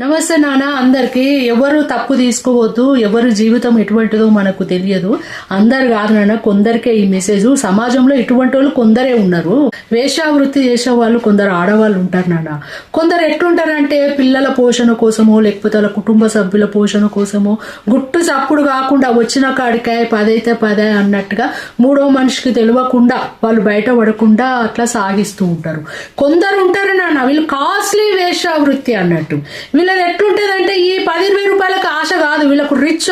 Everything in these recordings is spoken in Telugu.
నమస్తే నాన్న అందరికి. ఎవరు తప్పు తీసుకోవద్దు, ఎవరు జీవితం ఎటువంటిదో మనకు తెలియదు. అందరు కాదు నాన్న, కొందరికే ఈ మెసేజ్. సమాజంలో ఇటువంటి వాళ్ళు కొందరే ఉన్నారు. వేశ్యావృత్తి చేసే వాళ్ళు కొందరు ఆడవాళ్ళు ఉంటారు నాన్న. కొందరు ఎట్లుంటారంటే పిల్లల పోషణ కోసమో లేకపోతే వాళ్ళ కుటుంబ సభ్యుల పోషణ కోసమో గుట్టు చప్పుడు కాకుండా వచ్చిన కాడికాయ పదైతే పదే అన్నట్టుగా మూడో మనిషికి తెలియకుండా వాళ్ళు బయట పడకుండా అట్లా సాగిస్తూ ఉంటారు. కొందరు ఉంటారు నాన్న, వీళ్ళు కాస్ట్లీ వేశ్యావృత్తి అన్నట్టు. వీళ్ళది ఎట్లుంటదంటే ఈ 10-20 రూపాయలకు ఆశ కాదు, వీళ్ళకు రిచ్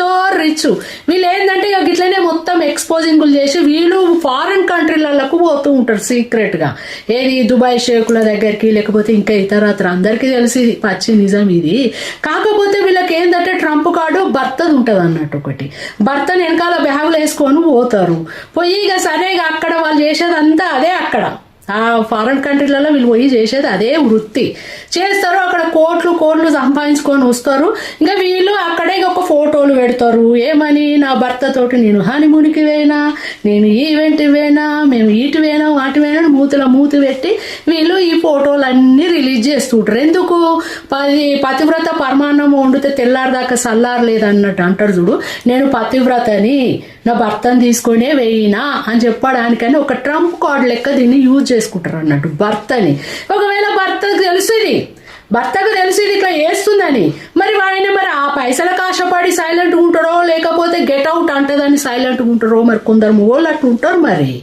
వీళ్ళు ఏంటంటే ఇట్లనే మొత్తం ఎక్స్పోజింగులు చేసి వీళ్ళు ఫారిన్ కంట్రీలకు పోతూ ఉంటారు సీక్రెట్ గా. ఏది దుబాయ్ షేకుల దగ్గరికి లేకపోతే ఇంకా ఇతరత్ర అందరికీ తెలిసి పచ్చి నిజం ఇది. కాకపోతే వీళ్ళకి ఏంటంటే ట్రంప్ కార్డు భర్తది ఉంటది అన్నట్టు. ఒకటి భర్తను వెనకాల బ్యాగులు వేసుకొని పోతారు. పోయి ఇక సరే అక్కడ వాళ్ళు చేసేదంతా అదే. అక్కడ ఆ ఫారెన్ కంట్రీలలో వీళ్ళు పోయి చేసేది అదే వృత్తి చేస్తారు. అక్కడ కోట్లు సంపాదించుకొని వస్తారు. ఇంకా వీళ్ళు అక్కడే ఒక ఫోటోలు పెడతారు. ఏమని, నా భర్తతోటి నేను హనీమూన్కి పోయినా, నేను ఈవెంట్ పోయినా, మేము ఇటు పోయినా వాటి పోయినా మూతి పెట్టి వీళ్ళు ఈ ఫోటోలు అన్ని రిలీజ్ చేస్తుంటారు. ఎందుకు? పతివ్రత పరమాన్నం వండితే తెల్లారిదాకా సల్లారలేదు అన్నట్టు అంటారు చూడు. నేను పతివ్రతని, నా భర్తను తీసుకునే వేయినా అని చెప్పడానికని ఒక ట్రంప్ కార్డు లెక్క దీన్ని యూజ్ చేసుకుంటారు అన్నట్టు భర్తని. ఒకవేళ భర్తకు తెలిసింది ఇట్లా వేస్తుందని, మరి ఆ పైసలకు ఆశపడి సైలెంట్గా ఉంటారో లేకపోతే గెట్ అవుట్ అంటదని సైలెంట్గా ఉంటారో. మరి కొందరు మొగోళ్ళు అట్లా ఉంటారు. మరి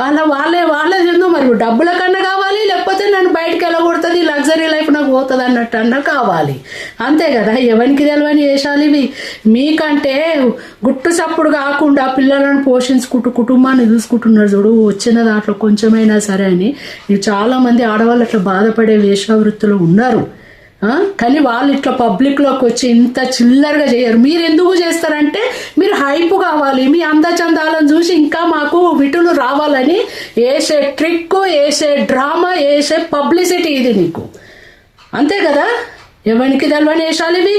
వాళ్ళే చెందో మరి డబ్బుల కన్నా కావాలి, లేకపోతే నన్ను బయటకు వెళ్ళగొడుతుంది, లగ్జరీ లైఫ్ నాకు పోతుంది అన్నట్టు అన్న కావాలి. అంతే కదా, ఎవరికి తెలియని వేషాలు ఇవి. మీకంటే గుట్టు చప్పుడు కాకుండా పిల్లలను పోషించుకుంటూ కుటుంబాన్ని చూసుకుంటున్నారు చూడు, వచ్చిన దాంట్లో కొంచెమైనా సరే అని. చాలా మంది ఆడవాళ్ళు అట్లా బాధపడే వేషావృత్తులు ఉన్నారు. కానీ వాళ్ళు ఇట్లా పబ్లిక్లోకి వచ్చి ఇంత చిల్లరగా చేయరు. మీరు ఎందుకు చేస్తారంటే మీరు హైప్ కావాలి, మీ అందచందాలను చూసి ఇంకా మాకు విటులు రావాలని వేసే ట్రిక్, వేసే డ్రామా, వేసే పబ్లిసిటీ ఇది నీకు. అంతే కదా, ఎవరికి తెలవని వేషాలు ఇవి.